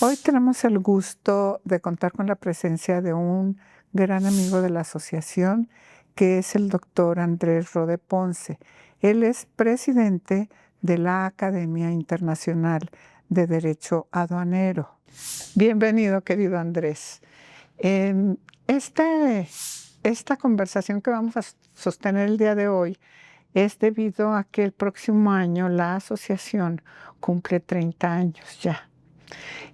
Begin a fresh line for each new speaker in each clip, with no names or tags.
Hoy tenemos el gusto de contar con la presencia de un gran amigo de la asociación, que es el doctor Andrés Rode Ponce. Él es presidente de la Academia Internacional de Derecho Aduanero. Bienvenido, querido Andrés. Em, esta conversación que vamos a sostener el día de hoy es debido a que el próximo año la asociación cumple 30 años ya.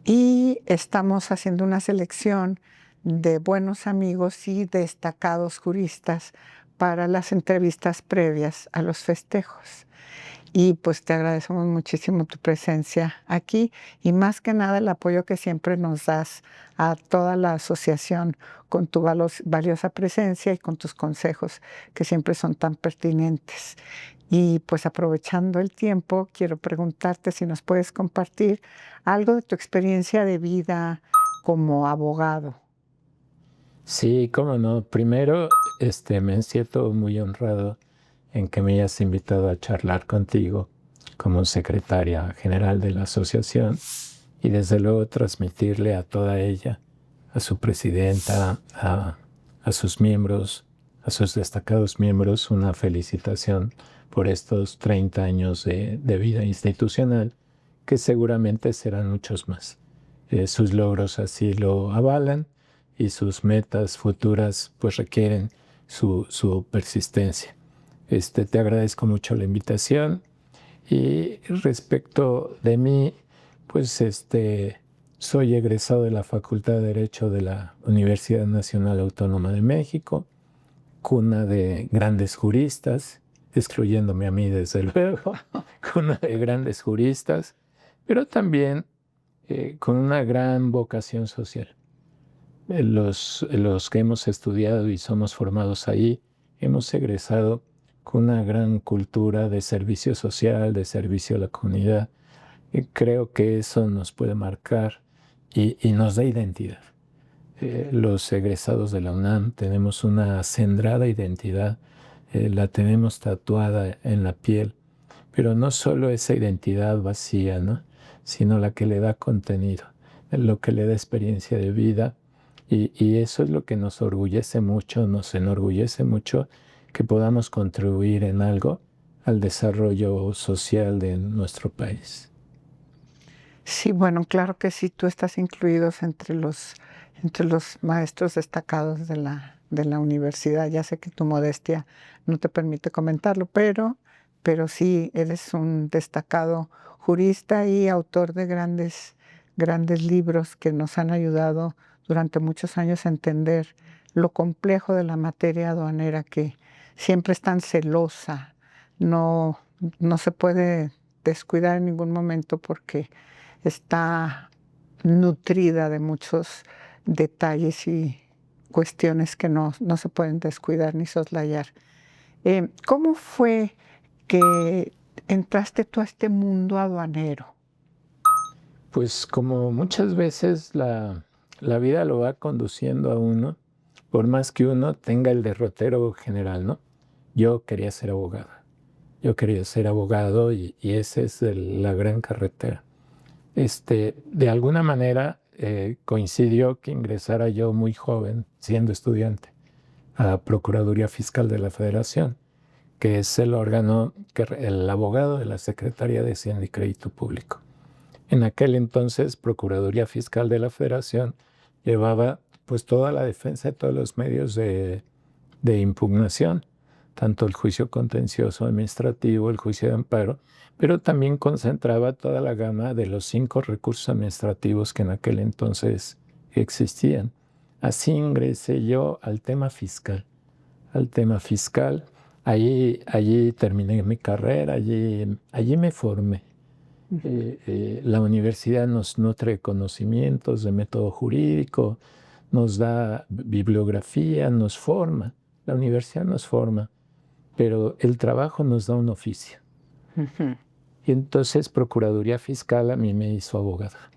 Y estamos haciendo una selección de buenos amigos y destacados juristas para las entrevistas previas a los festejos. Y pues te agradecemos muchísimo tu presencia aquí y más que nada el apoyo que siempre nos das a toda la asociación con tu valiosa presencia y con tus consejos que siempre son tan pertinentes. Y pues aprovechando el tiempo, quiero preguntarte si nos puedes compartir algo de tu experiencia de vida como abogado.
Sí, cómo no. Primero, me siento muy honrado en que me hayas invitado a charlar contigo como secretaria general de la asociación y desde luego transmitirle a toda ella, a su presidenta, a sus miembros, a sus destacados miembros, una felicitación por estos 30 años de vida institucional, que seguramente serán muchos más. Sus logros así lo avalan y sus metas futuras pues requieren su persistencia. Te agradezco mucho la invitación y respecto de mí, pues soy egresado de la Facultad de Derecho de la Universidad Nacional Autónoma de México, cuna de grandes juristas, excluyéndome a mí desde luego, cuna de grandes juristas, pero también con una gran vocación social. Los que hemos estudiado y somos formados ahí, hemos egresado con una gran cultura de servicio social, de servicio a la comunidad. Y creo que eso nos puede marcar y nos da identidad. Los egresados de la UNAM tenemos una acendrada identidad, la tenemos tatuada en la piel, pero no solo esa identidad vacía, ¿no? Sino la que le da contenido, lo que le da experiencia de vida. Y eso es lo que nos orgullece mucho, nos enorgullece mucho que podamos contribuir en algo al desarrollo social de nuestro país.
Sí, bueno, claro que sí, tú estás incluidos entre los maestros destacados de la universidad. Ya sé que tu modestia no te permite comentarlo, pero sí eres un destacado jurista y autor de grandes libros que nos han ayudado durante muchos años a entender lo complejo de la materia aduanera, que siempre es tan celosa, no, no se puede descuidar en ningún momento porque está nutrida de muchos detalles y cuestiones que no se pueden descuidar ni soslayar. ¿Cómo fue que entraste tú a este mundo aduanero?
Pues como muchas veces la vida lo va conduciendo a uno, por más que uno tenga el derrotero general, ¿no? Yo quería ser abogado. Yo quería ser abogado y esa es la gran carretera. De alguna manera coincidió que ingresara yo muy joven, siendo estudiante, a Procuraduría Fiscal de la Federación, que es el órgano, el abogado de la Secretaría de Hacienda y Crédito Público. En aquel entonces, Procuraduría Fiscal de la Federación llevaba pues toda la defensa de todos los medios de impugnación, tanto el juicio contencioso administrativo, el juicio de amparo, pero también concentraba toda la gama de los 5 recursos administrativos que en aquel entonces existían. Así ingresé yo al tema fiscal. Allí terminé mi carrera, allí me formé. La universidad nos nutre de conocimientos de método jurídico, nos da bibliografía, nos forma. La universidad nos forma, pero el trabajo nos da un oficio.
Ujú.
Y entonces Procuraduría Fiscal a mí me hizo abogada,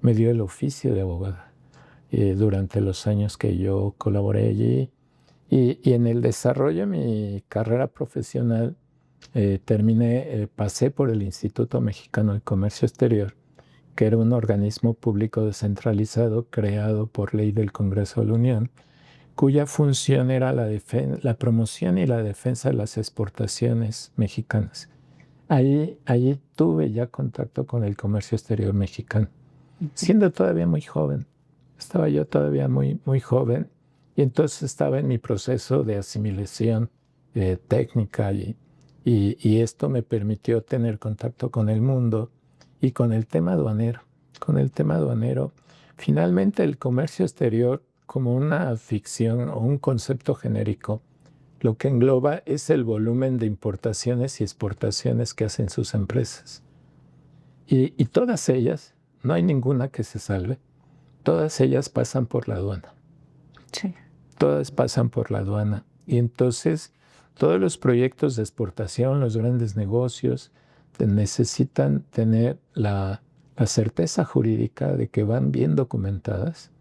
me dio el oficio de abogada durante los años que yo colaboré allí. Y en el desarrollo de mi carrera profesional pasé por el Instituto Mexicano de Comercio Exterior, que era un organismo público descentralizado creado por ley del Congreso de la Unión, cuya función era la promoción y la defensa de las exportaciones mexicanas. Allí tuve ya contacto con el comercio exterior mexicano, siendo todavía muy joven. Estaba yo todavía muy, muy joven y entonces estaba en mi proceso de asimilación técnica y esto me permitió tener contacto con el mundo y con el tema aduanero. Con el tema aduanero, finalmente el comercio exterior, como una ficción o un concepto genérico, lo que engloba es el volumen de importaciones y exportaciones que hacen sus empresas. Y todas ellas, no hay ninguna que se salve, todas ellas pasan por la aduana.
Sí.
Todas pasan por la aduana. Y entonces todos los proyectos de exportación, los grandes negocios, necesitan tener la certeza jurídica de que van bien documentadas,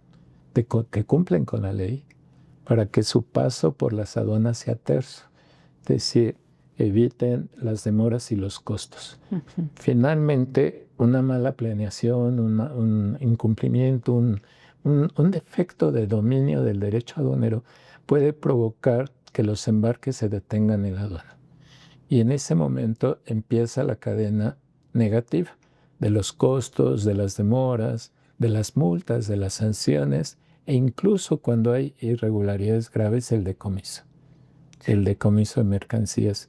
de que cumplen con la ley, para que su paso por las aduanas sea terso. Es decir, eviten las demoras y los costos. Finalmente, una mala planeación, un incumplimiento, un defecto de dominio del derecho aduanero puede provocar que los embarques se detengan en la aduana. Y en ese momento empieza la cadena negativa de los costos, de las demoras, de las multas, de las sanciones e incluso cuando hay irregularidades graves, el decomiso de mercancías.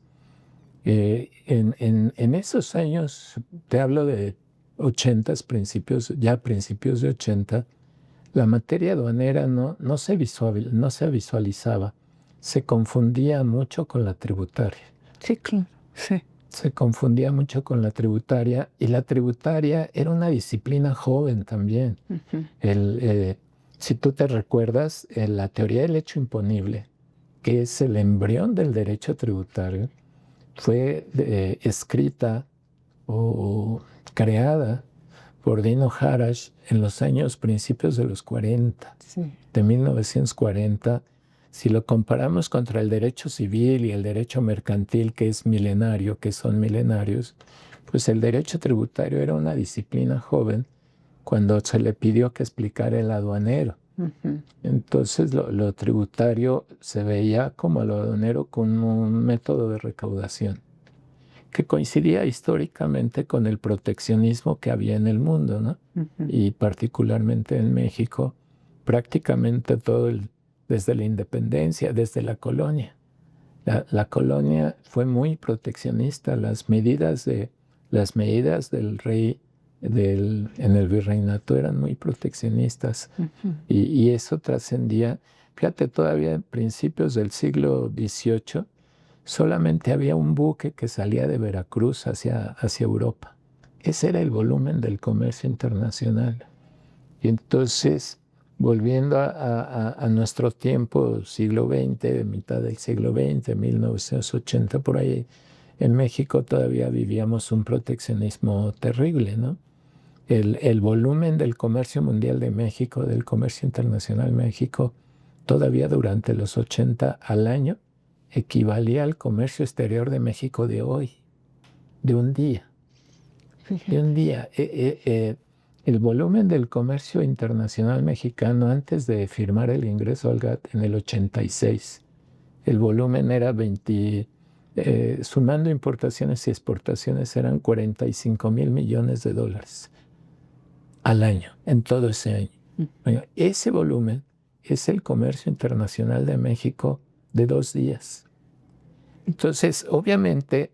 En esos años, te hablo de 80, principios de 80, la materia aduanera no se visualizaba, se confundía mucho con la tributaria.
Sí, claro, sí.
Se confundía mucho con la tributaria y la tributaria era una disciplina joven también. Si tú te recuerdas, la teoría del hecho imponible, que es el embrión del derecho tributario, fue escrita o creada por Dino Harash en los principios de los 40,
Sí.
de 1940. Si lo comparamos contra el derecho civil y el derecho mercantil, que es milenario, que son milenarios, pues el derecho tributario era una disciplina joven cuando se le pidió que explicara el aduanero. Entonces lo tributario se veía como el aduanero con un método de recaudación que coincidía históricamente con el proteccionismo que había en el mundo, ¿no? Y particularmente en México, prácticamente desde la independencia, desde la colonia. La colonia fue muy proteccionista. Las medidas del rey en el virreinato eran muy proteccionistas. Y eso trascendía. Fíjate, todavía en principios del siglo XVIII, solamente había un buque que salía de Veracruz hacia Europa. Ese era el volumen del comercio internacional. Y entonces, volviendo a nuestro tiempo, siglo XX, mitad del siglo XX, 1980, por ahí, en México todavía vivíamos un proteccionismo terrible, ¿no? El volumen del comercio mundial de México, del comercio internacional de México, todavía durante los 80 al año, equivalía al comercio exterior de México de hoy, de un día. De un día. El volumen del comercio internacional mexicano antes de firmar el ingreso al GATT en el 86, el volumen era sumando importaciones y exportaciones, eran 45,000 millones de dólares al año, en todo ese año. Bueno, ese volumen es el comercio internacional de México de 2 días. Entonces, obviamente,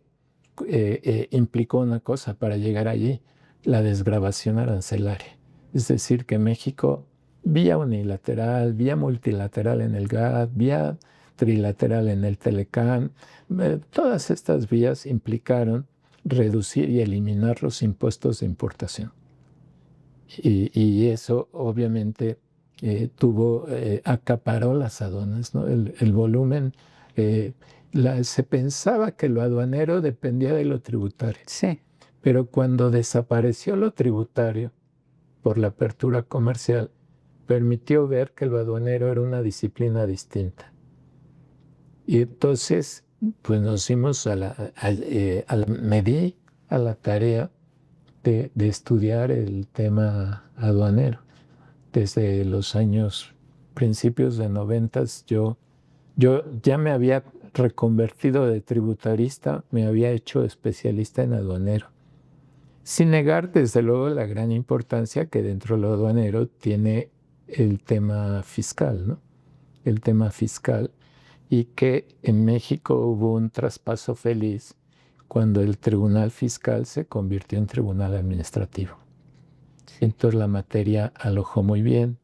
implicó una cosa para llegar allí, la desgravación arancelaria. Es decir, que México, vía unilateral, vía multilateral en el GATT, vía trilateral en el Telecán, todas estas vías implicaron reducir y eliminar los impuestos de importación. Y eso, obviamente, acaparó las aduanas, ¿no? El volumen, se pensaba que lo aduanero dependía de lo tributario.
Sí.
Pero cuando desapareció lo tributario por la apertura comercial, permitió ver que lo aduanero era una disciplina distinta. Y entonces, pues nos dimos me di a la tarea de estudiar el tema aduanero. Desde los años principios de 90 yo ya me había reconvertido de tributarista, me había hecho especialista en aduanero. Sin negar, desde luego, la gran importancia que dentro de lo aduanero tiene el tema fiscal, ¿no? El tema fiscal, y que en México hubo un traspaso feliz cuando el Tribunal Fiscal se convirtió en Tribunal Administrativo. Entonces la materia alojó muy bien.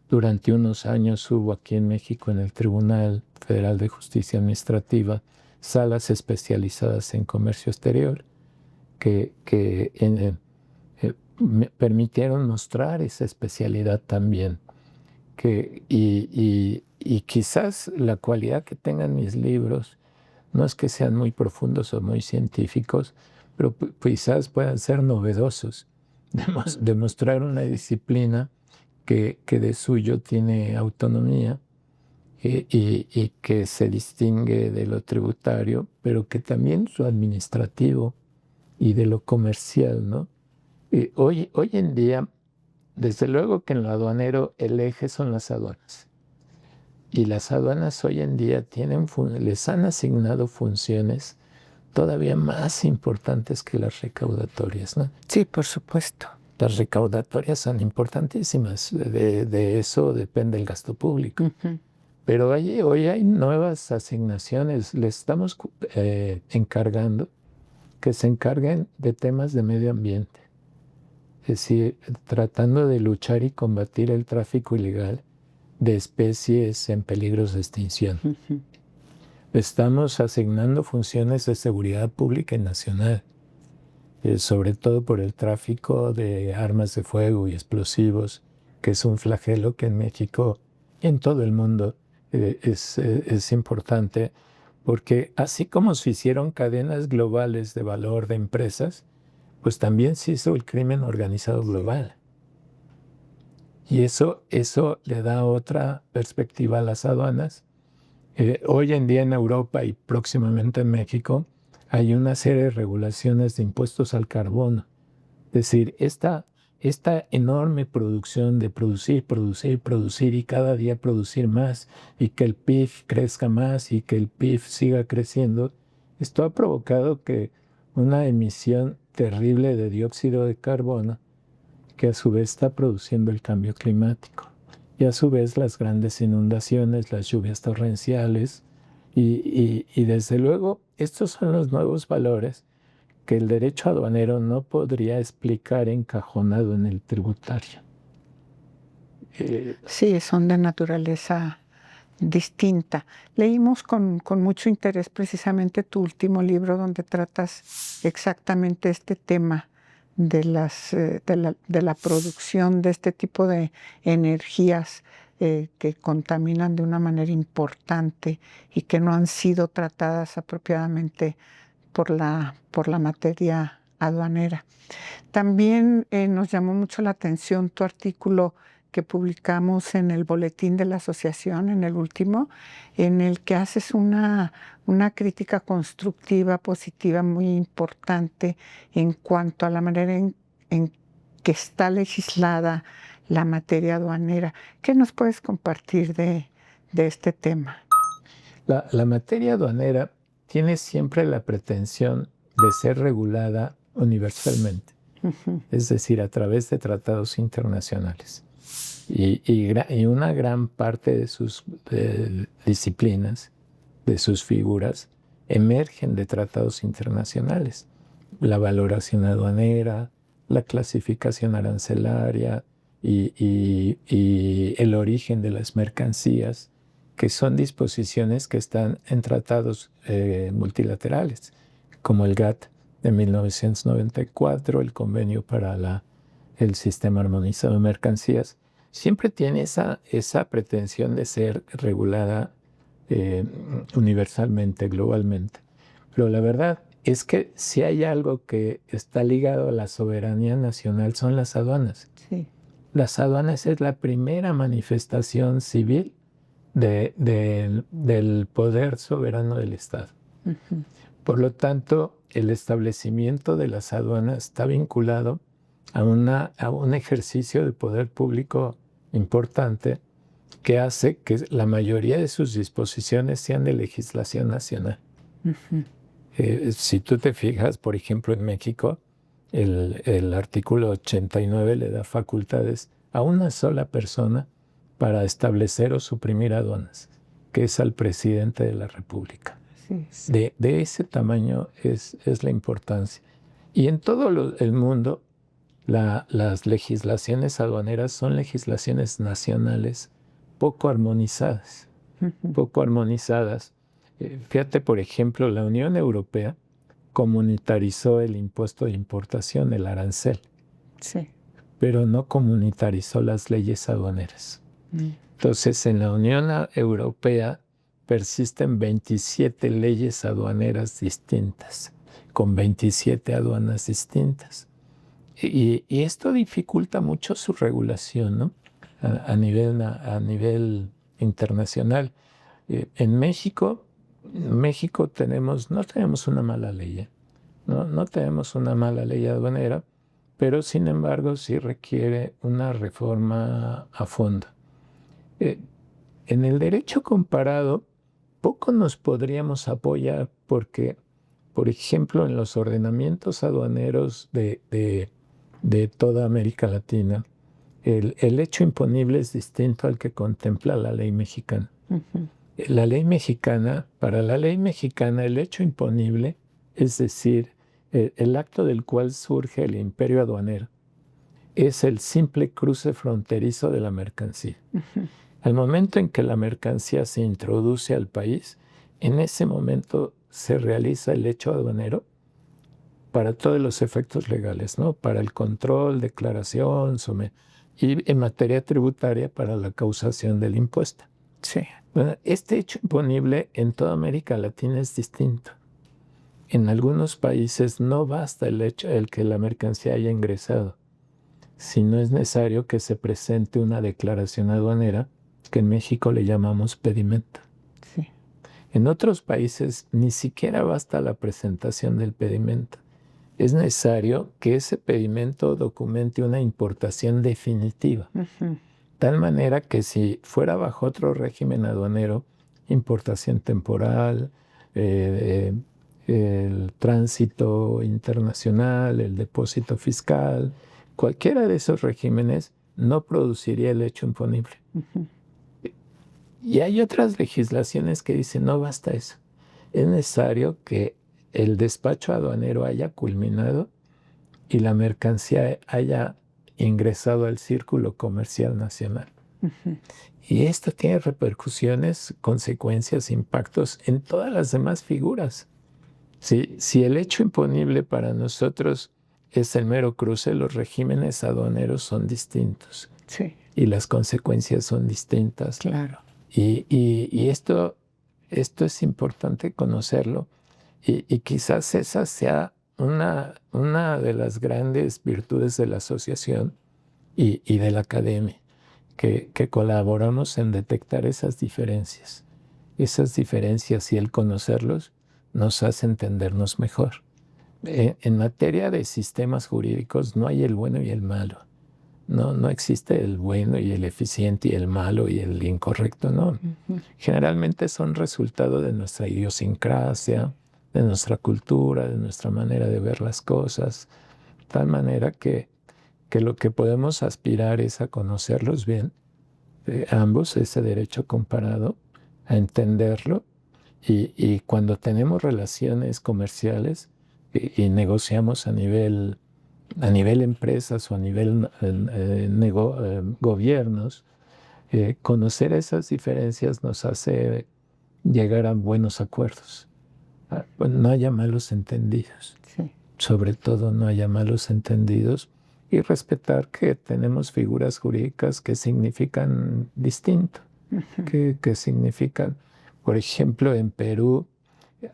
Durante unos años hubo aquí en México, en el Tribunal Federal de Justicia Administrativa, salas especializadas en comercio exterior que me permitieron mostrar esa especialidad también. Y quizás la cualidad que tengan mis libros no es que sean muy profundos o muy científicos, pero quizás puedan ser novedosos, demostrar una disciplina que de suyo tiene autonomía y que se distingue de lo tributario, pero que también su administrativo y de lo comercial, ¿no? Hoy en día, desde luego que en lo aduanero el eje son las aduanas. Y las aduanas hoy en día les han asignado funciones todavía más importantes que las recaudatorias, ¿no?
Sí, por supuesto.
Las recaudatorias son importantísimas, de eso depende el gasto público.
Uh-huh.
Pero hoy hay nuevas asignaciones, les estamos encargando que se encarguen de temas de medio ambiente. Es decir, tratando de luchar y combatir el tráfico ilegal de especies en peligros de extinción.
Uh-huh.
Estamos asignando funciones de seguridad pública y nacional, sobre todo por el tráfico de armas de fuego y explosivos, que es un flagelo que en México y en todo el mundo es importante, porque así como se hicieron cadenas globales de valor de empresas, pues también se hizo el crimen organizado global. Y eso le da otra perspectiva a las aduanas. Hoy en día en Europa y próximamente en México hay una serie de regulaciones de impuestos al carbono. Es decir, esta enorme producción de producir y cada día producir más y que el PIB crezca más y que el PIB siga creciendo, esto ha provocado que una emisión terrible de dióxido de carbono que a su vez está produciendo el cambio climático. Y a su vez las grandes inundaciones, las lluvias torrenciales y desde luego estos son los nuevos valores que el derecho aduanero no podría explicar encajonado en el tributario.
Sí, son de naturaleza distinta. Leímos con mucho interés precisamente tu último libro donde tratas exactamente este tema de la producción de este tipo de energías que contaminan de una manera importante y que no han sido tratadas apropiadamente por la materia aduanera. También nos llamó mucho la atención tu artículo que publicamos en el boletín de la asociación, en el último, en el que haces una crítica constructiva, positiva, muy importante en cuanto a la manera en que está legislada la materia aduanera. ¿Qué nos puedes compartir de este tema?
La materia aduanera tiene siempre la pretensión de ser regulada universalmente, es decir, a través de tratados internacionales. Y una gran parte de sus disciplinas, de sus figuras, emergen de tratados internacionales. La valoración aduanera, la clasificación arancelaria y el origen de las mercancías, que son disposiciones que están en tratados multilaterales, como el GATT de 1994, el Convenio para el Sistema Armonizado de Mercancías. Siempre tiene esa pretensión de ser regulada universalmente, globalmente. Pero la verdad es que si hay algo que está ligado a la soberanía nacional son las aduanas.
Sí.
Las aduanas es la primera manifestación civil del poder soberano del Estado.
Uh-huh.
Por lo tanto, el establecimiento de las aduanas está vinculado a un ejercicio de poder público importante que hace que la mayoría de sus disposiciones sean de legislación nacional. Si tú te fijas, por ejemplo, en México, el artículo 89 le da facultades a una sola persona para establecer o suprimir aduanas, que es al presidente de la República.
Sí.
De ese tamaño es la importancia. Y en todo el mundo, las legislaciones aduaneras son legislaciones nacionales poco armonizadas. Poco armonizadas. Fíjate, por ejemplo, la Unión Europea comunitarizó el impuesto de importación, el arancel,
Sí.
pero no comunitarizó las leyes aduaneras. Entonces, en la Unión Europea persisten 27 leyes aduaneras distintas, con 27 aduanas distintas. Y esto dificulta mucho su regulación, ¿no? A nivel internacional. En México no tenemos una mala ley, no tenemos una mala ley aduanera, pero sin embargo sí requiere una reforma a fondo. En el derecho comparado, poco nos podríamos apoyar porque, por ejemplo, en los ordenamientos aduaneros de toda América Latina, el hecho imponible es distinto al que contempla la ley mexicana. La ley mexicana, para la ley mexicana, el hecho imponible, es decir, el acto del cual surge el imperio aduanero, es el simple cruce fronterizo de la mercancía. Al momento en que la mercancía se introduce al país, en ese momento se realiza el hecho aduanero para todos los efectos legales, ¿no? Para el control, declaración, y en materia tributaria para la causación del impuesto.
Sí.
Bueno, este hecho imponible en toda América Latina es distinto. En algunos países no basta el que la mercancía haya ingresado, sino es necesario que se presente una declaración aduanera que en México le llamamos pedimento.
Sí.
En otros países ni siquiera basta la presentación del pedimento. Es necesario que ese pedimento documente una importación definitiva. Tal manera que si fuera bajo otro régimen aduanero, importación temporal, el tránsito internacional, el depósito fiscal, cualquiera de esos regímenes no produciría el hecho imponible. Y hay otras legislaciones que dicen no basta eso. Es necesario que el despacho aduanero haya culminado y la mercancía haya ingresado al círculo comercial nacional. Y esto tiene repercusiones, consecuencias, impactos en todas las demás figuras. Si el hecho imponible para nosotros es el mero cruce, los regímenes aduaneros son distintos.
Sí.
Y las consecuencias son distintas.
Claro.
Y esto es importante conocerlo. Y quizás esa sea una de las grandes virtudes de la asociación y de la academia, que colaboramos en detectar esas diferencias. Esas diferencias y el conocerlos nos hace entendernos mejor. En materia de sistemas jurídicos no hay el bueno y el malo. No existe el bueno y el eficiente y el malo y el incorrecto, no. Generalmente son resultado de nuestra idiosincrasia, de nuestra cultura, de nuestra manera de ver las cosas, de tal manera que lo que podemos aspirar es a conocerlos bien, ambos, ese derecho comparado, a entenderlo, y cuando tenemos relaciones comerciales y negociamos a nivel empresas o a nivel gobiernos, conocer esas diferencias nos hace llegar a buenos acuerdos. No haya malos entendidos.
Sí.
Sobre todo no haya malos entendidos y respetar que tenemos figuras jurídicas que significan distinto, que significan, por ejemplo, en Perú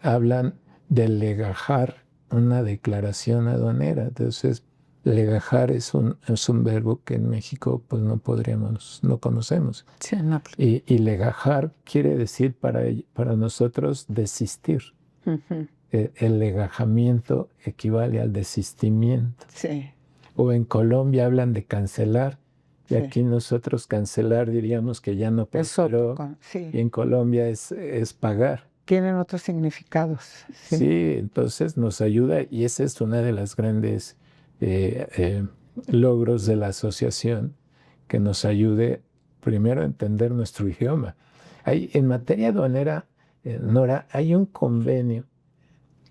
hablan de legajar una declaración aduanera. Entonces, legajar es un verbo que en México pues no conocemos.
Sí, no.
Y legajar quiere decir para nosotros desistir. El legajamiento equivale al desistimiento.
Sí.
O en Colombia hablan de cancelar, y
Sí.
aquí nosotros cancelar diríamos que ya no
Eso,
prosperó, y
sí.
en Colombia es pagar.
Tienen otros significados. Sí.
Sí, entonces nos ayuda, y esa es una de las grandes logros de la asociación, que nos ayude primero a entender nuestro idioma. En materia aduanera, Nora, hay un convenio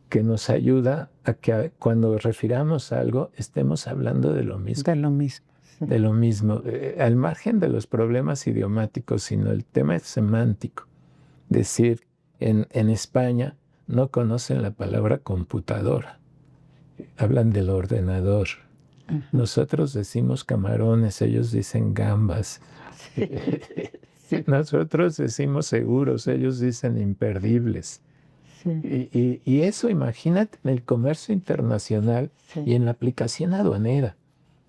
que nos ayuda a que cuando refiramos a algo estemos hablando de lo mismo.
De lo mismo. Sí.
De lo mismo, al margen de los problemas idiomáticos, sino el tema es semántico. Decir, en España no conocen la palabra computadora, hablan del ordenador. Nosotros decimos camarones, ellos dicen gambas. Nosotros decimos seguros, ellos dicen imperdibles.
Sí.
Y eso, imagínate, en el comercio internacional
Sí.
y en la aplicación aduanera.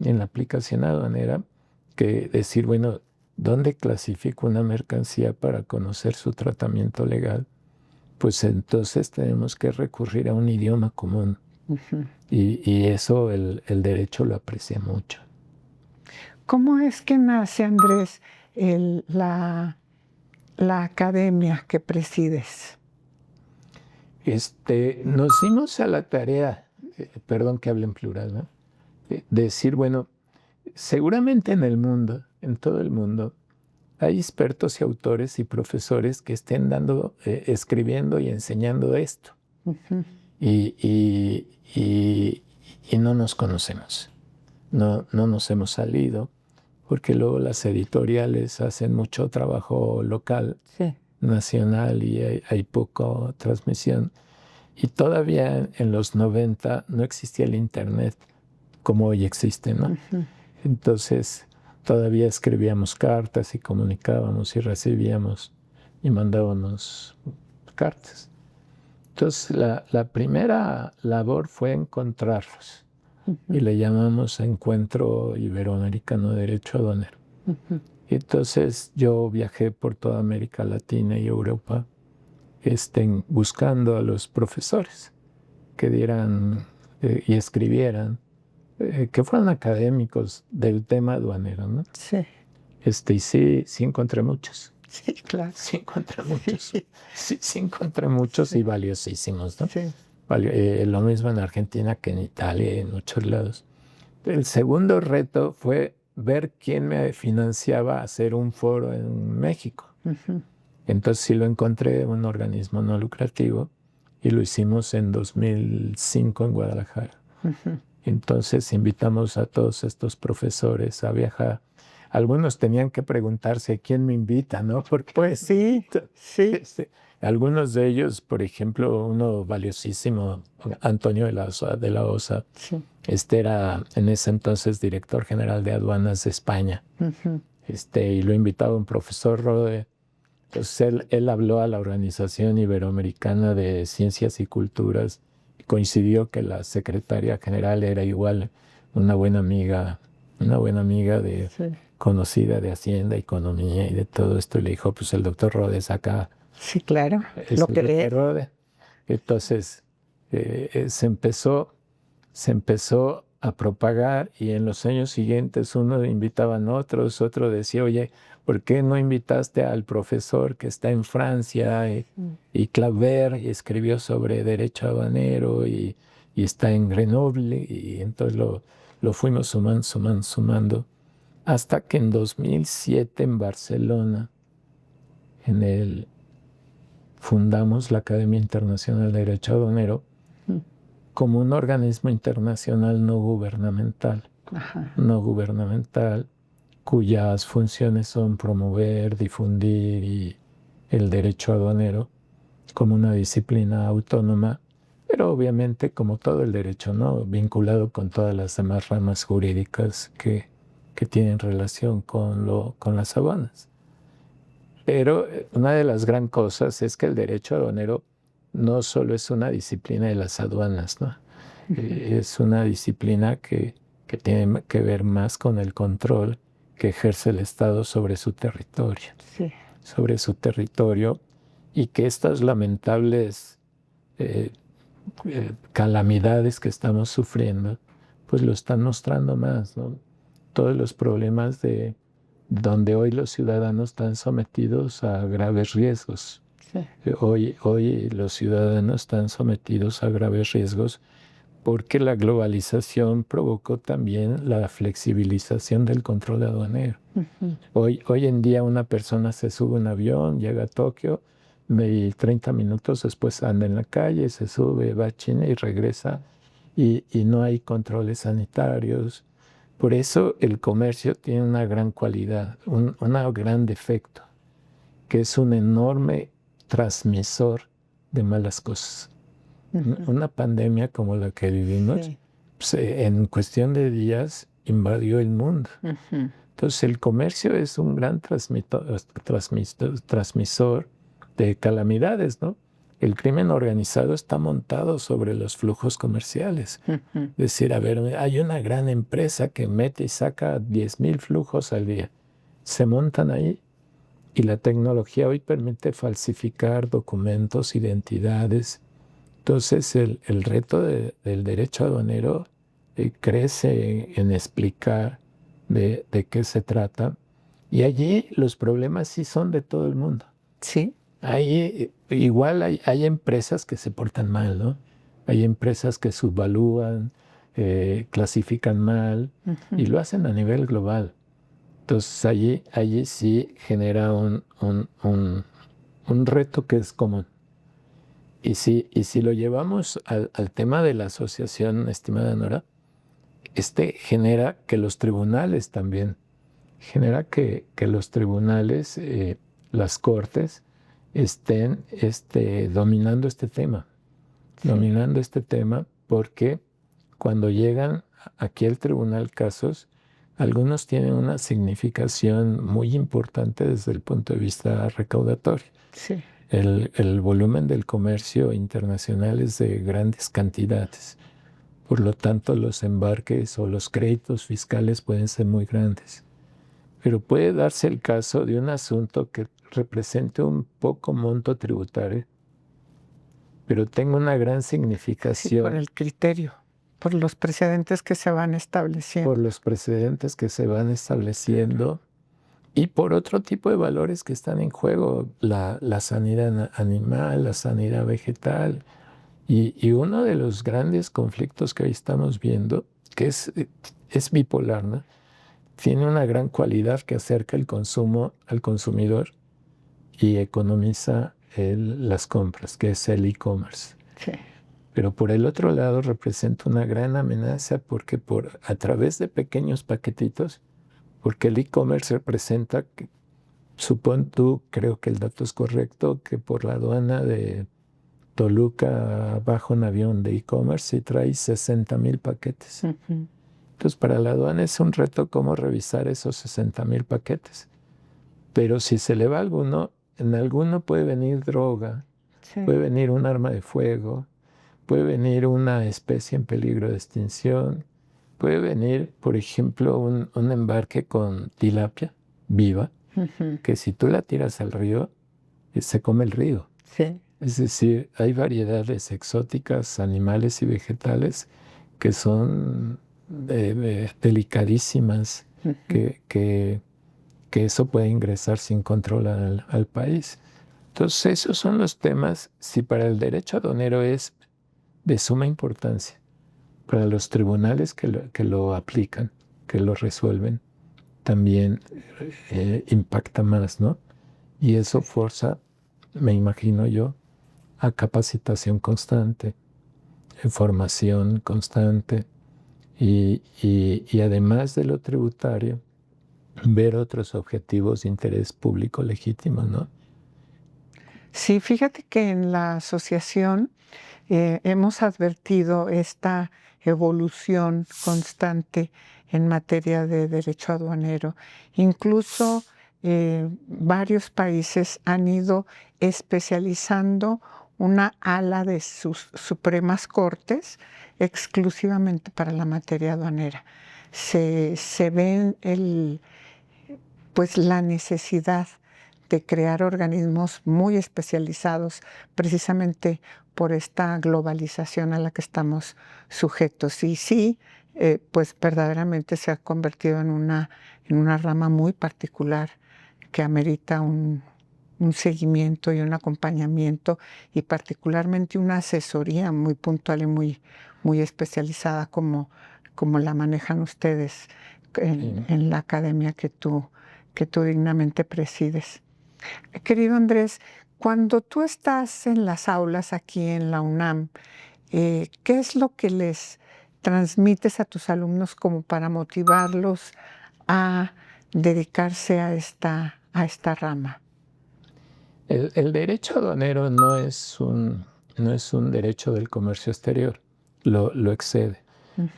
En la aplicación aduanera, que decir, bueno, ¿dónde clasifico una mercancía para conocer su tratamiento legal? Pues entonces tenemos que recurrir a un idioma común. Y eso el derecho lo aprecia mucho.
¿Cómo es que nace, Andrés, la academia que presides?
Nos dimos a la tarea, perdón que hable en plural, ¿no? Decir, bueno, seguramente en el mundo, en todo el mundo, hay expertos y autores y profesores que estén escribiendo y enseñando esto. Y no nos conocemos. No nos hemos salido, porque luego las editoriales hacen mucho trabajo local,
Sí.
nacional, y hay poca transmisión. Y todavía en los 90 no existía el Internet como hoy existe, ¿no? Entonces todavía escribíamos cartas y comunicábamos y recibíamos y mandábamos cartas. Entonces la primera labor fue encontrarlos, y le llamamos Encuentro Iberoamericano de Derecho Aduanero. Entonces yo viajé por toda América Latina y Europa buscando a los profesores que dieran y escribieran, que fueran académicos del tema aduanero, ¿no?
Sí.
Y sí encontré muchos.
Sí, claro.
Sí encontré muchos. Sí encontré muchos y valiosísimos, ¿no?
Sí.
Lo mismo en Argentina que en Italia y en muchos lados. El segundo reto fue ver quién me financiaba hacer un foro en México. Entonces sí lo encontré, un organismo no lucrativo, y lo hicimos en 2005 en Guadalajara. Entonces invitamos a todos estos profesores a viajar. Algunos tenían que preguntarse quién me invita, ¿no? Porque pues
Sí.
algunos de ellos, por ejemplo, uno valiosísimo, Antonio de la Osa,
Sí.
Era en ese entonces director general de aduanas de España. Y lo invitaba un profesor Rode. Entonces él habló a la Organización Iberoamericana de Ciencias y Culturas, y coincidió que la secretaria general era igual una buena amiga de conocida de Hacienda, Economía y de todo esto, y le dijo, pues el doctor Rhodes acá.
Sí, claro.
Lo que Rhodes. Entonces se empezó a propagar, y en los años siguientes uno invitaban a otros, otro decía, oye, ¿por qué no invitaste al profesor que está en Francia y Claver y escribió sobre derecho aduanero y está en Grenoble? Y entonces lo fuimos sumando, hasta que en 2007 en Barcelona fundamos la Academia Internacional de Derecho Aduanero como un organismo internacional no gubernamental, cuyas funciones son promover, difundir el derecho aduanero como una disciplina autónoma, pero obviamente como todo el derecho, ¿no? Vinculado con todas las demás ramas jurídicas que tienen relación con las aduanas. Pero una de las gran cosas es que el derecho aduanero no solo es una disciplina de las aduanas, ¿no? Es una disciplina que tiene que ver más con el control que ejerce el Estado sobre su territorio.
Sí.
Sobre su territorio, y que estas lamentables calamidades que estamos sufriendo pues lo están mostrando más, ¿no? Todos los problemas de donde hoy los ciudadanos están sometidos a graves riesgos.
Sí.
Hoy los ciudadanos están sometidos a graves riesgos porque la globalización provocó también la flexibilización del control aduanero. Hoy en día una persona se sube a un avión, llega a Tokio y 30 minutos después anda en la calle, se sube, va a China y regresa y no hay controles sanitarios. Por eso el comercio tiene una gran cualidad, un gran defecto, que es un enorme transmisor de malas cosas. Una pandemia como la que vivimos,
Sí.
pues, en cuestión de días invadió el mundo. Entonces el comercio es un gran transmisor de calamidades, ¿no? El crimen organizado está montado sobre los flujos comerciales. Es decir, a ver, hay una gran empresa que mete y saca 10,000 flujos al día. Se montan ahí y la tecnología hoy permite falsificar documentos, identidades. Entonces el reto del derecho aduanero crece en explicar de qué se trata. Y allí los problemas sí son de todo el mundo.
Sí.
Igual hay empresas que se portan mal, ¿no? Hay empresas que subvalúan, clasifican mal y lo hacen a nivel global. Entonces allí sí genera un reto que es común. Y si lo llevamos al tema de la asociación, estimada Nora, genera que los tribunales también, genera que los tribunales, las cortes, estén dominando este tema.
Sí.
Dominando este tema porque cuando llegan aquí al tribunal casos, algunos tienen una significación muy importante desde el punto de vista recaudatorio.
Sí.
El volumen del comercio internacional es de grandes cantidades. Por lo tanto, los embarques o los créditos fiscales pueden ser muy grandes. Pero puede darse el caso de un asunto que represente un poco monto tributario, pero tenga una gran significación.
Sí, por el criterio, por los precedentes que se van estableciendo.
Por los precedentes que se van estableciendo y por otro tipo de valores que están en juego, la sanidad animal, la sanidad vegetal. Y uno de los grandes conflictos que hoy estamos viendo, que es bipolar, ¿no? Tiene una gran cualidad que acerca el consumo al consumidor y economiza las compras, que es el e-commerce.
Sí.
Pero por el otro lado representa una gran amenaza porque a través de pequeños paquetitos, porque el e-commerce representa, supón tú, creo que el dato es correcto, que por la aduana de Toluca baja un avión de e-commerce y trae 60,000 paquetes. Entonces para la aduana es un reto cómo revisar esos 60,000 paquetes. Pero si se le va alguno, en alguno puede venir droga,
Sí.
puede venir un arma de fuego, puede venir una especie en peligro de extinción, puede venir, por ejemplo, un embarque con tilapia viva, que si tú la tiras al río, se come el río.
Sí.
Es decir, hay variedades exóticas, animales y vegetales que son delicadísimas, que eso puede ingresar sin control al país. Entonces, esos son los temas, si para el derecho aduanero es de suma importancia, para los tribunales que lo aplican, que lo resuelven, también impacta más, ¿no? Y eso forza, me imagino yo, a capacitación constante, formación constante y además de lo tributario, ver otros objetivos de interés público legítimo, ¿no?
Sí, fíjate que en la asociación hemos advertido esta evolución constante en materia de derecho aduanero. Incluso varios países han ido especializando una ala de sus Supremas Cortes exclusivamente para la materia aduanera. Se ve pues la necesidad de crear organismos muy especializados precisamente por esta globalización a la que estamos sujetos. Y sí, pues verdaderamente se ha convertido en una rama muy particular que amerita un seguimiento y un acompañamiento y particularmente una asesoría muy puntual y muy especializada como la manejan ustedes en la academia que tú dignamente presides. Querido Andrés, cuando tú estás en las aulas aquí en la UNAM, ¿qué es lo que les transmites a tus alumnos como para motivarlos a dedicarse a esta rama?
El derecho aduanero no es un derecho del comercio exterior, lo excede.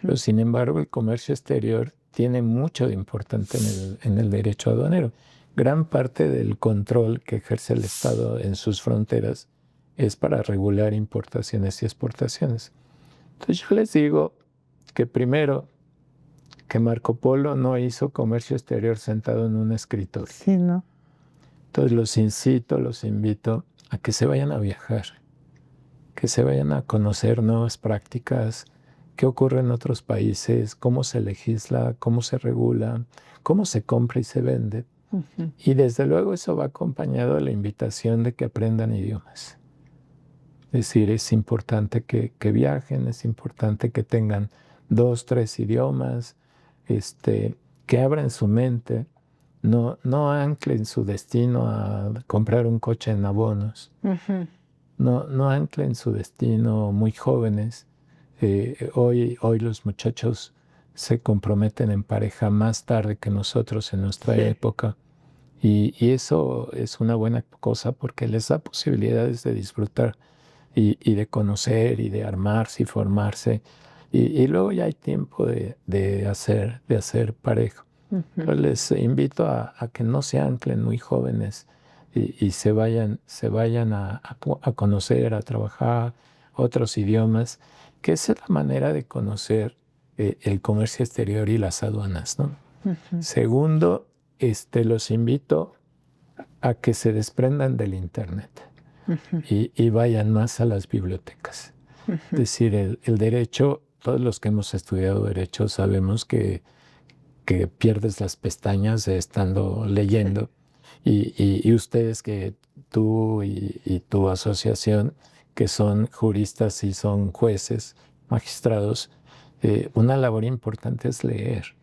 Pero sin embargo, el comercio exterior tiene mucho de importante en el derecho aduanero. Gran parte del control que ejerce el Estado en sus fronteras es para regular importaciones y exportaciones. Entonces yo les digo que primero, que Marco Polo no hizo comercio exterior sentado en un escritorio.
Sí, ¿no?
Entonces los invito a que se vayan a viajar, que se vayan a conocer nuevas prácticas, qué ocurre en otros países, cómo se legisla, cómo se regula, cómo se compra y se vende. Y desde luego eso va acompañado de la invitación de que aprendan idiomas. Es decir, es importante que viajen, es importante que tengan 2, 3 idiomas, que abran su mente, no anclen su destino a comprar un coche en abonos, no anclen su destino muy jóvenes. Hoy los muchachos se comprometen en pareja más tarde que nosotros en nuestra época. Y eso es una buena cosa porque les da posibilidades de disfrutar y de conocer y de armarse y formarse. Y luego ya hay tiempo de hacer pareja. Entonces les invito a que no se anclen muy jóvenes y se vayan a conocer, a trabajar otros idiomas, que esa es la manera de conocer el comercio exterior y las aduanas, ¿no? Segundo, los invito a que se desprendan del Internet y vayan más a las bibliotecas. Es decir, el derecho, todos los que hemos estudiado derecho sabemos que pierdes las pestañas estando leyendo. Y ustedes, que tú y tu asociación, que son juristas y son jueces, magistrados, una labor importante es leer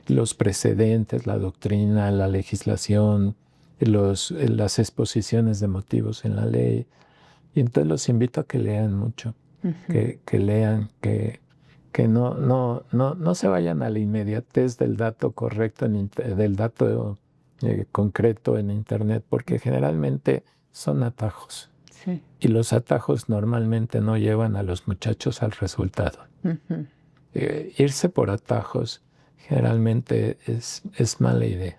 los precedentes, la doctrina, la legislación, las exposiciones de motivos en la ley. Y entonces los invito a que lean mucho, que lean, que no se vayan a la inmediatez del dato correcto, del dato concreto en Internet, porque generalmente son atajos.
Sí.
Y los atajos normalmente no llevan a los muchachos al resultado. Irse por atajos generalmente es mala idea.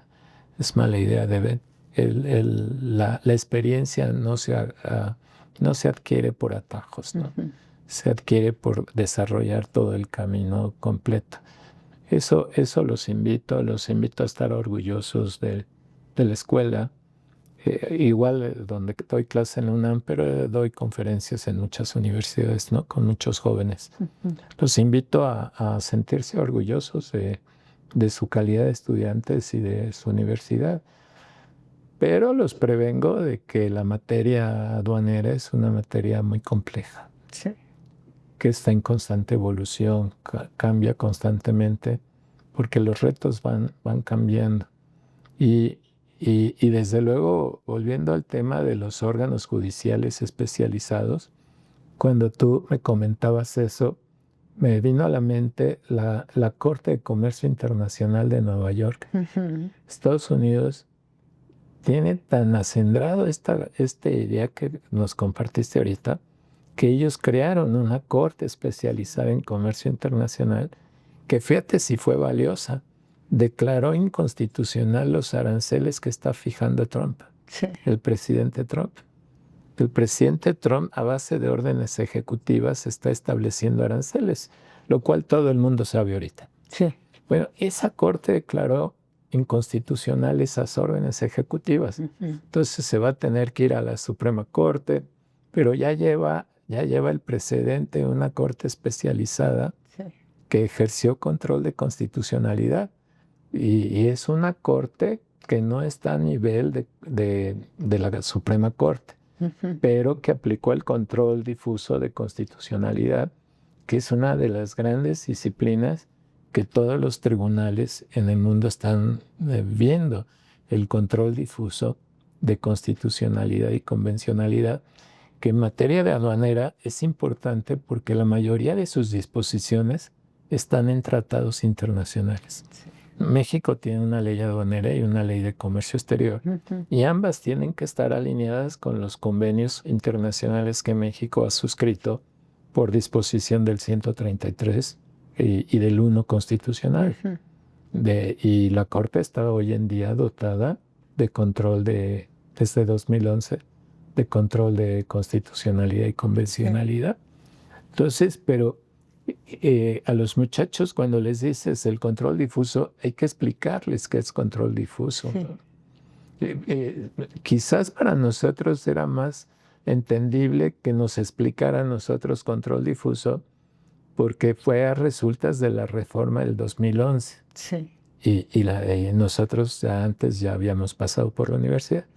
Es mala idea. La experiencia no se adquiere por atajos, ¿no? Se adquiere por desarrollar todo el camino completo. Eso los invito a estar orgullosos de la escuela. Igual donde doy clase en la UNAM, pero doy conferencias en muchas universidades, ¿no? Con muchos jóvenes. Los invito a sentirse orgullosos de su calidad de estudiantes y de su universidad. Pero los prevengo de que la materia aduanera es una materia muy compleja.
Sí.
Que está en constante evolución, cambia constantemente, porque los retos van cambiando. Y desde luego, volviendo al tema de los órganos judiciales especializados, cuando tú me comentabas eso, me vino a la mente la Corte de Comercio Internacional de Nueva York. Estados Unidos tiene tan acendrado esta idea que nos compartiste ahorita, que ellos crearon una corte especializada en comercio internacional que, fíjate si fue valiosa, declaró inconstitucional los aranceles que está fijando Trump, el presidente Trump. El presidente Trump, a base de órdenes ejecutivas, está estableciendo aranceles, lo cual todo el mundo sabe ahorita.
Sí.
Bueno, esa corte declaró inconstitucional esas órdenes ejecutivas. Entonces se va a tener que ir a la Suprema Corte, pero ya lleva el precedente una corte especializada que ejerció control de constitucionalidad. Y es una corte que no está a nivel de la Suprema Corte, pero que aplicó el control difuso de constitucionalidad, que es una de las grandes disciplinas que todos los tribunales en el mundo están viendo, el control difuso de constitucionalidad y convencionalidad, que en materia de aduanera es importante porque la mayoría de sus disposiciones están en tratados internacionales. Sí. México tiene una ley aduanera y una ley de comercio exterior, y ambas tienen que estar alineadas con los convenios internacionales que México ha suscrito por disposición del 133 y del 1 constitucional. Y la Corte está hoy en día dotada de control desde 2011, de control de constitucionalidad y convencionalidad. Entonces, pero a los muchachos cuando les dices el control difuso, hay que explicarles qué es control difuso. Sí. Quizás para nosotros era más entendible que nos explicara a nosotros control difuso porque fue a resultas de la reforma del 2011. Sí. Y nosotros ya antes ya habíamos pasado por la universidad.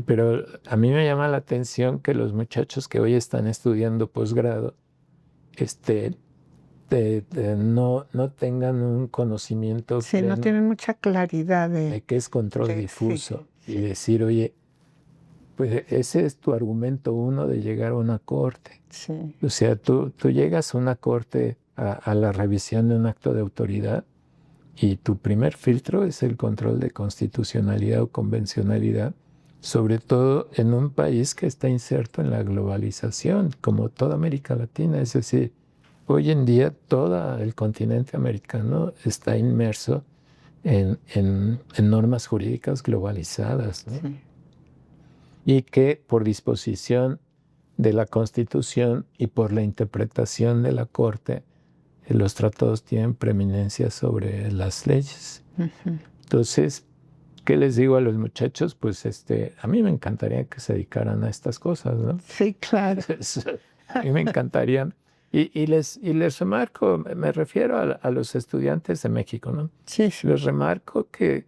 Pero a mí me llama la atención que los muchachos que hoy están estudiando posgrado no tengan un conocimiento
pleno, no tienen mucha claridad
de qué es control difuso. Sí. Y decir, oye, pues ese es tu argumento uno de llegar a una corte. Sí. O sea, tú llegas a una corte a la revisión de un acto de autoridad y tu primer filtro es el control de constitucionalidad o convencionalidad, sobre todo en un país que está inserto en la globalización, como toda América Latina. Es decir, hoy en día todo el continente americano está inmerso en normas jurídicas globalizadas, ¿no? Sí. Y que por disposición de la Constitución y por la interpretación de la Corte, los tratados tienen preeminencia sobre las leyes. Entonces, ¿qué les digo a los muchachos? Pues a mí me encantaría que se dedicaran a estas cosas, ¿no?
Sí, claro.
A mí me encantarían. Y les remarco, me refiero a los estudiantes de México, ¿no?
Sí, sí.
Les remarco que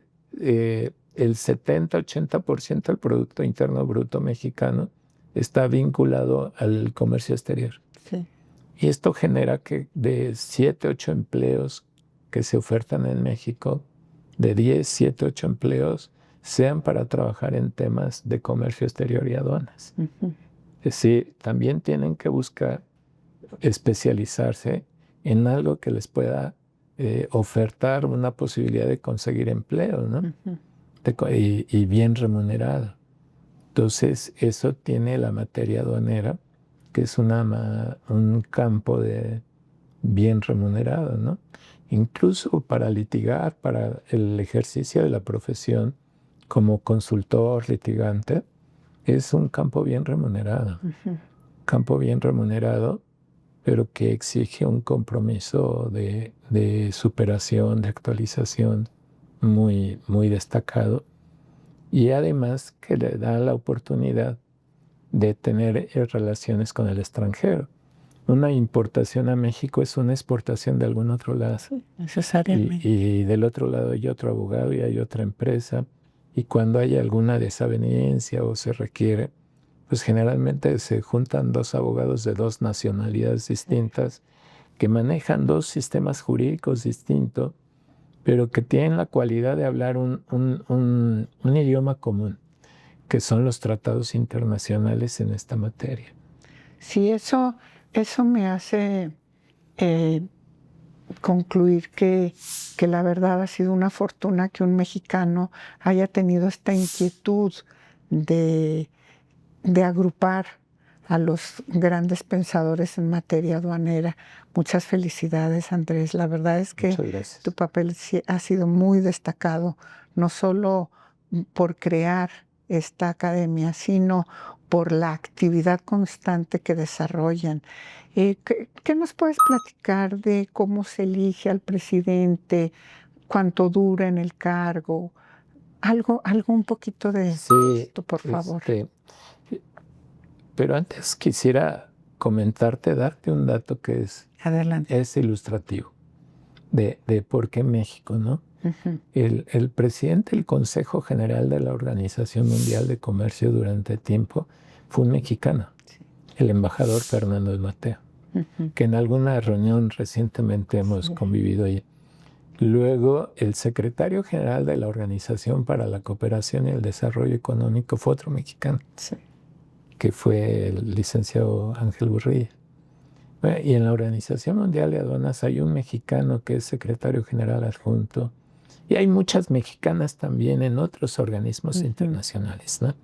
el 70-80% del Producto Interno Bruto mexicano está vinculado al comercio exterior.
Sí.
Y esto genera que de 7, 8 empleos que se ofertan en México, de 10, 7, 8 empleos sean para trabajar en temas de comercio exterior y aduanas. Es decir, también tienen que buscar especializarse en algo que les pueda ofertar una posibilidad de conseguir empleo, ¿no? Y bien remunerado. Entonces, eso tiene la materia aduanera, que es un campo bien remunerado, ¿no? Incluso para litigar, para el ejercicio de la profesión como consultor, litigante, es un campo bien remunerado. Campo bien remunerado, pero que exige un compromiso de superación, de actualización muy, muy destacado. Y además que le da la oportunidad de tener relaciones con el extranjero. Una importación a México es una exportación de algún otro lado.
Sí, necesariamente.
Y del otro lado hay otro abogado y hay otra empresa. Y cuando hay alguna desaveniencia o se requiere, pues generalmente se juntan dos abogados de dos nacionalidades distintas que manejan dos sistemas jurídicos distintos, pero que tienen la cualidad de hablar un idioma común, que son los tratados internacionales en esta materia.
Sí, eso me hace concluir que la verdad ha sido una fortuna que un mexicano haya tenido esta inquietud de agrupar a los grandes pensadores en materia aduanera. Muchas felicidades, Andrés. La verdad es que tu papel ha sido muy destacado, no solo por crear esta academia, sino por la actividad constante que desarrollan. ¿Qué nos puedes platicar de cómo se elige al presidente, cuánto dura en el cargo? Algo un poquito de esto, por favor.
Pero antes quisiera comentarte, darte un dato que
Adelante.
es ilustrativo de por qué México, ¿no?
Ujú.
El presidente del Consejo General de la Organización Mundial de Comercio durante tiempo fue un mexicano, el embajador Fernando de Mateo, que en alguna reunión recientemente hemos convivido ahí. Luego, el secretario general de la Organización para la Cooperación y el Desarrollo Económico fue otro mexicano, que fue el licenciado Ángel Gurría. Y en la Organización Mundial de Aduanas hay un mexicano que es secretario general adjunto. Y hay muchas mexicanas también en otros organismos internacionales, ¿no?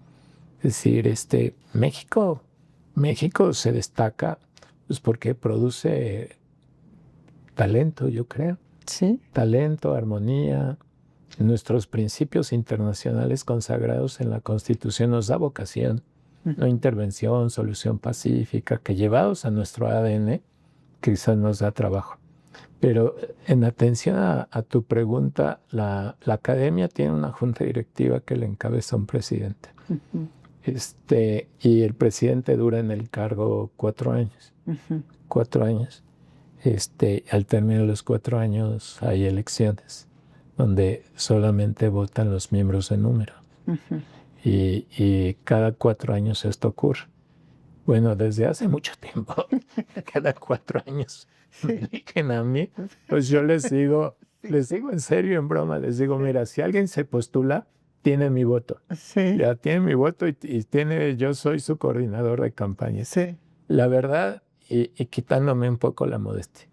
Es decir, México se destaca pues, porque produce talento, yo creo.
Sí.
Talento, armonía. Nuestros principios internacionales consagrados en la Constitución nos da vocación, no intervención, solución pacífica, que llevados a nuestro ADN quizás nos da trabajo. Pero en atención a tu pregunta, la academia tiene una junta directiva que le encabeza un presidente. Y el presidente dura en el cargo 4 años. 4 años. Al término de los 4 años hay elecciones donde solamente votan los miembros de número. Y cada 4 años esto ocurre. Bueno, desde hace mucho tiempo, cada 4 años me eligen a mí, pues yo les digo en serio, en broma, les digo, mira, si alguien se postula, tiene mi voto.
Sí.
Ya tiene mi voto y yo soy su coordinador de campaña.
Sí.
La verdad, y quitándome un poco la modestia,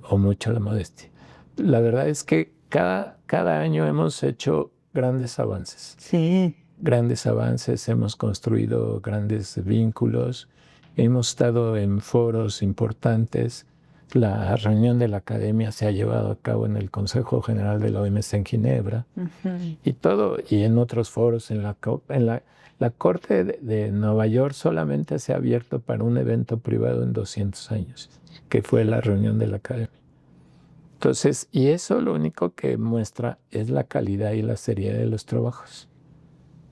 o mucho la modestia, la verdad es que cada año hemos hecho grandes avances.
Sí.
Grandes avances, hemos construido grandes vínculos, hemos estado en foros importantes. La reunión de la academia se ha llevado a cabo en el Consejo General de la OMS en Ginebra y en otros foros. En la Corte de Nueva York solamente se ha abierto para un evento privado en 200 años, que fue la reunión de la academia. Entonces, y eso lo único que muestra es la calidad y la seriedad de los trabajos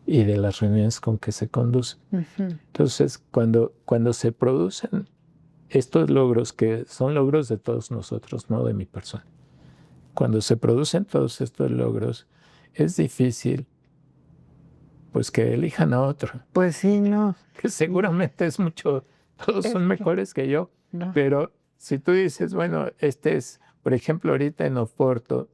y de las reuniones con que se conducen. Entonces, cuando se producen estos logros, que son logros de todos nosotros, no de mi persona, cuando se producen todos estos logros, es difícil pues que elijan a otro.
Pues sí, no.
Que seguramente es mucho, todos son mejores que yo, pero si tú dices, bueno, por ejemplo, ahorita en Oporto,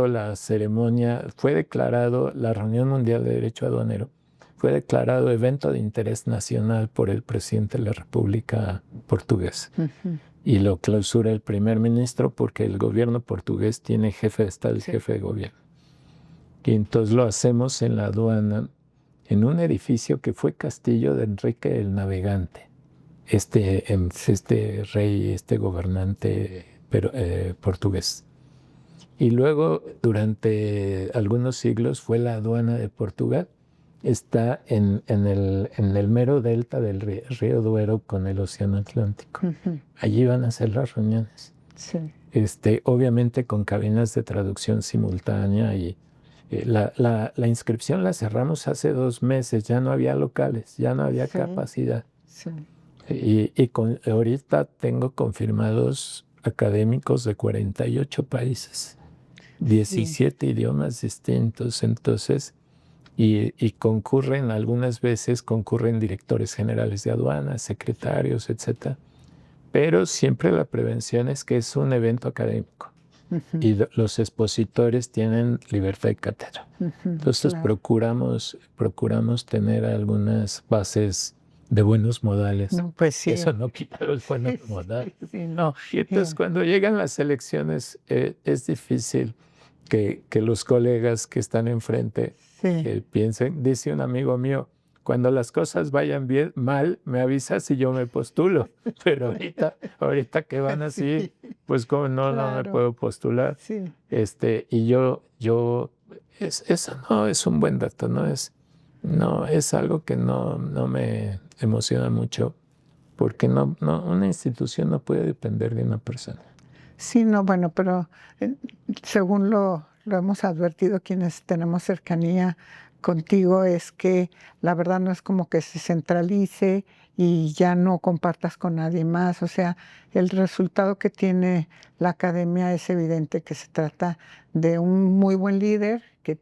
la ceremonia fue declarado, la Reunión Mundial de Derecho Aduanero, fue declarado evento de interés nacional por el presidente de la República Portuguesa. Y lo clausura el primer ministro porque el gobierno portugués tiene jefe de Estado y jefe de gobierno. Y entonces lo hacemos en la aduana, en un edificio que fue castillo de Enrique el Navegante, este rey, gobernante portugués. Y luego, durante algunos siglos, fue la aduana de Portugal. Está en el mero delta del río Duero con el Océano Atlántico. Allí van a hacer las reuniones.
Sí.
Obviamente con cabinas de traducción simultánea y la inscripción la cerramos hace 2 meses, ya no había locales, ya no había capacidad.
Sí.
Y ahorita tengo confirmados académicos de 48 países, 17 idiomas distintos, entonces, y concurren, algunas veces concurren directores generales de aduanas, secretarios, etc. Pero siempre la prevención es que es un evento académico. Y los expositores tienen libertad de cátedra. Entonces procuramos tener algunas bases de buenos modales.
No, pues sí.
Eso no quita los buenos modales.
Sí, no.
Y entonces cuando llegan las elecciones es difícil que los colegas que están enfrente piensen. Dice un amigo mío, cuando las cosas vayan mal, me avisas y yo me postulo. Pero ahorita que van así, pues como no me puedo postular.
Sí.
Y eso no es un buen dato, no es algo que no me emociona mucho, porque una institución no puede depender de una persona.
Sí, no, bueno, pero según lo hemos advertido quienes tenemos cercanía contigo es que la verdad no es como que se centralice y ya no compartas con nadie más. O sea, el resultado que tiene la academia es evidente que se trata de un muy buen líder que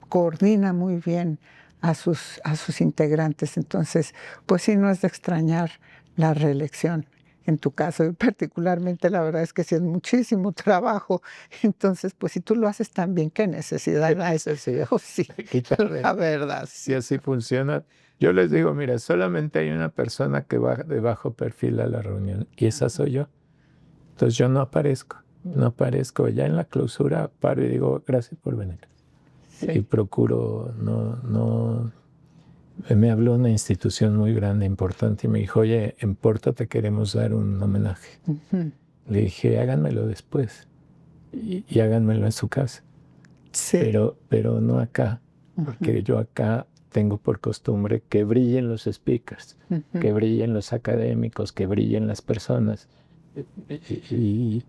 coordina muy bien a sus integrantes. Entonces, pues sí, no es de extrañar la reelección. En tu caso, y particularmente, la verdad es que sí es muchísimo trabajo. Entonces, pues si tú lo haces tan bien, ¿qué necesidad hay? Oh, sí, la verdad.
Si así funciona, yo les digo, mira, solamente hay una persona que va de bajo perfil a la reunión y esa soy yo. Entonces yo no aparezco. Ya en la clausura paro y digo, gracias por venir. Sí. Y procuro no. Me habló una institución muy grande, importante, y me dijo, oye, en Porto te queremos dar un homenaje. Le dije, háganmelo después y háganmelo en su casa. Sí. Pero no acá, porque yo acá tengo por costumbre que brillen los speakers, que brillen los académicos, que brillen las personas, y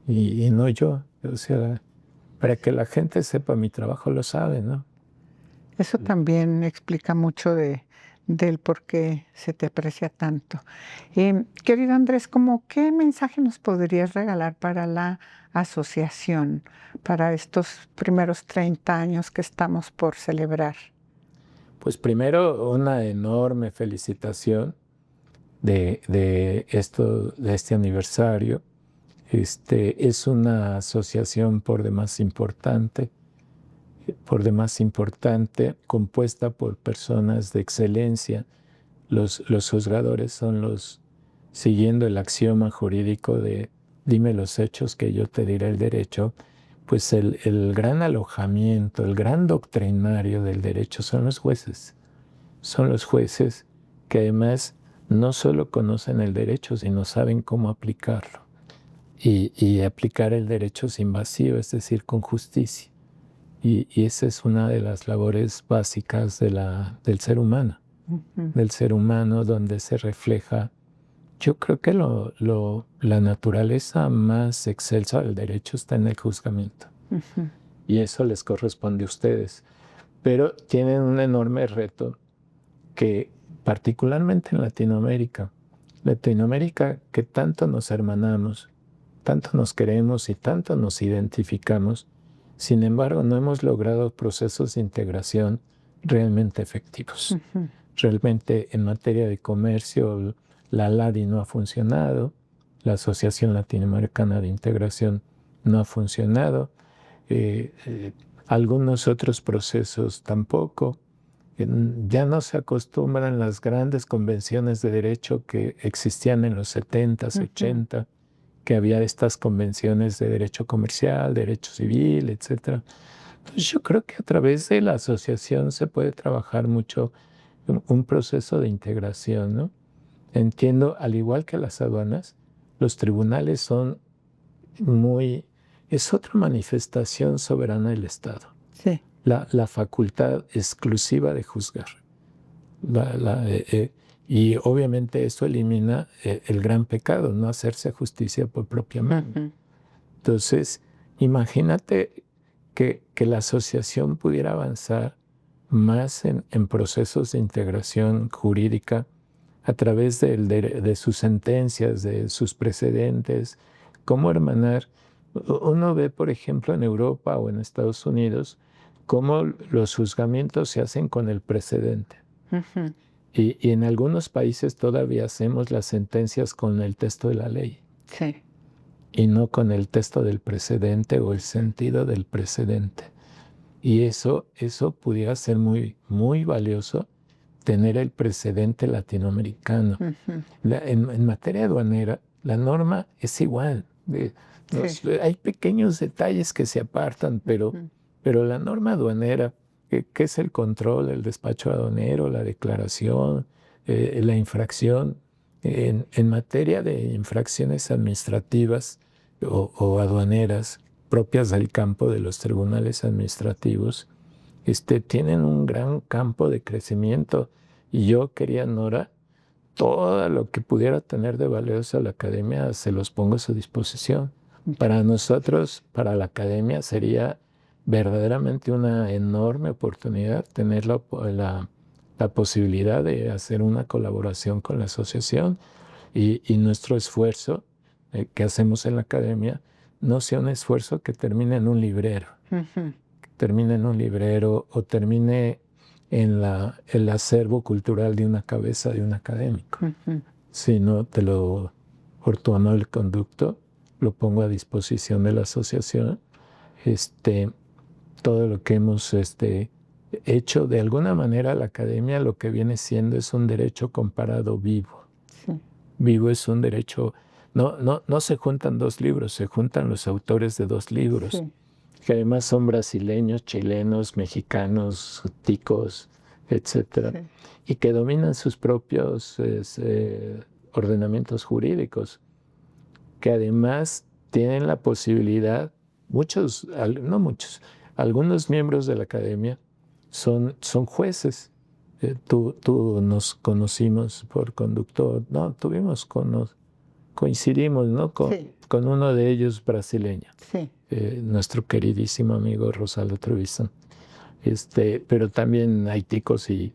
no yo. O sea, para que la gente sepa mi trabajo, lo sabe, ¿no?
Eso también explica mucho del por qué se te aprecia tanto. Querido Andrés, ¿qué mensaje nos podrías regalar para la asociación, para estos primeros 30 años que estamos por celebrar?
Pues primero, una enorme felicitación de este aniversario. Es una asociación por demás importante, compuesta por personas de excelencia. Los juzgadores son siguiendo el axioma jurídico de dime los hechos que yo te diré el derecho, pues el gran alojamiento, el gran doctrinario del derecho son los jueces. Son los jueces que además no solo conocen el derecho, sino saben cómo aplicarlo. Y aplicar el derecho sin vacío, es decir, con justicia. Y esa es una de las labores básicas del ser humano. Del ser humano, donde se refleja, yo creo que la naturaleza más excelsa del derecho está en el juzgamiento. Y eso les corresponde a ustedes. Pero tienen un enorme reto que, particularmente en Latinoamérica que tanto nos hermanamos, tanto nos queremos y tanto nos identificamos, sin embargo no hemos logrado procesos de integración realmente efectivos. Realmente en materia de comercio, la LADI no ha funcionado, la Asociación Latinoamericana de Integración no ha funcionado, algunos otros procesos tampoco. Ya no se acostumbran las grandes convenciones de derecho que existían en los 70s, 80, que había estas convenciones de derecho comercial, derecho civil, etc. Entonces yo creo que a través de la asociación se puede trabajar mucho un proceso de integración, ¿no? Entiendo, al igual que las aduanas, los tribunales es otra manifestación soberana del Estado.
Sí.
La facultad exclusiva de juzgar. Y obviamente esto elimina el gran pecado, no hacerse justicia por propia mano. Entonces, imagínate que la asociación pudiera avanzar más en procesos de integración jurídica a través de sus sentencias, de sus precedentes, cómo hermanar. Uno ve, por ejemplo, en Europa o en Estados Unidos, cómo los juzgamientos se hacen con el precedente. Y en algunos países todavía hacemos las sentencias con el texto de la ley.
Sí.
Y no con el texto del precedente o el sentido del precedente. Y eso pudiera ser muy, muy valioso, tener el precedente latinoamericano. En materia aduanera, la norma es igual. Hay pequeños detalles que se apartan, pero la norma aduanera, que es el control, el despacho aduanero, la declaración, la infracción, en materia de infracciones administrativas o aduaneras propias del campo de los tribunales administrativos, tienen un gran campo de crecimiento. Y yo quería, Nora, todo lo que pudiera tener de valioso a la academia se los pongo a su disposición. Para nosotros, para la academia, sería verdaderamente una enorme oportunidad tener la posibilidad de hacer una colaboración con la asociación y nuestro esfuerzo que hacemos en la academia no sea un esfuerzo que termine en un librero, que termine en un librero o termine en el acervo cultural de una cabeza de un académico, sino por tu amable conducto, lo pongo a disposición de la asociación. Todo lo que hemos hecho, de alguna manera la academia lo que viene siendo es un derecho comparado vivo.
Sí.
Vivo es un derecho, no se juntan dos libros, se juntan los autores de dos libros,
Sí.
que además son brasileños, chilenos, mexicanos, ticos, etc.
Sí.
Y que dominan sus propios ordenamientos jurídicos, que además tienen la posibilidad, no muchos, algunos miembros de la academia son jueces. Tú nos conocimos por conductor, no, coincidimos, ¿no? Con uno de ellos brasileño,
Sí.
Nuestro queridísimo amigo Rosaldo Trevisan. Pero también hay ticos y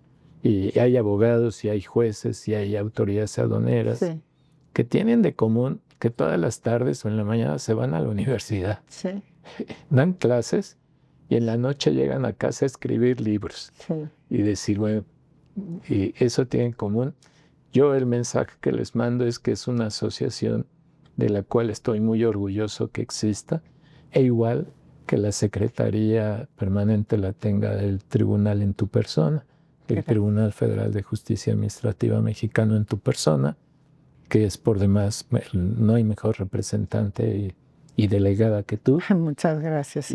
hay abogados y hay jueces y hay autoridades aduaneras
Sí.
que tienen de común que todas las tardes o en la mañana se van a la universidad,
Sí.
dan clases y en la noche llegan a casa a escribir libros y decir, bueno, y eso tiene en común. Yo el mensaje que les mando es que es una asociación de la cual estoy muy orgulloso que exista, e igual que la Secretaría Permanente la tenga el Tribunal en tu persona, el Tribunal Federal de Justicia Administrativa Mexicano en tu persona, que es por demás, no hay mejor representante y delegada que tú.
Muchas gracias.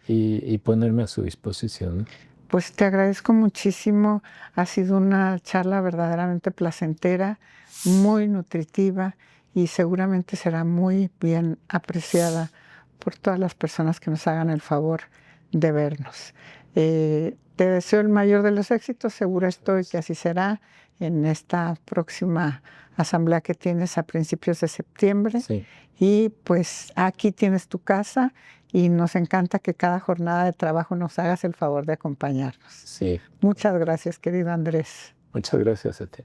Y ponerme a su disposición.
Pues te agradezco muchísimo. Ha sido una charla verdaderamente placentera, muy nutritiva y seguramente será muy bien apreciada por todas las personas que nos hagan el favor de vernos. Te deseo el mayor de los éxitos, segura estoy que así será en esta próxima asamblea que tienes a principios de septiembre.
Sí.
Y pues aquí tienes tu casa y nos encanta que cada jornada de trabajo nos hagas el favor de acompañarnos.
Sí.
Muchas gracias, querido Andrés.
Muchas gracias a ti.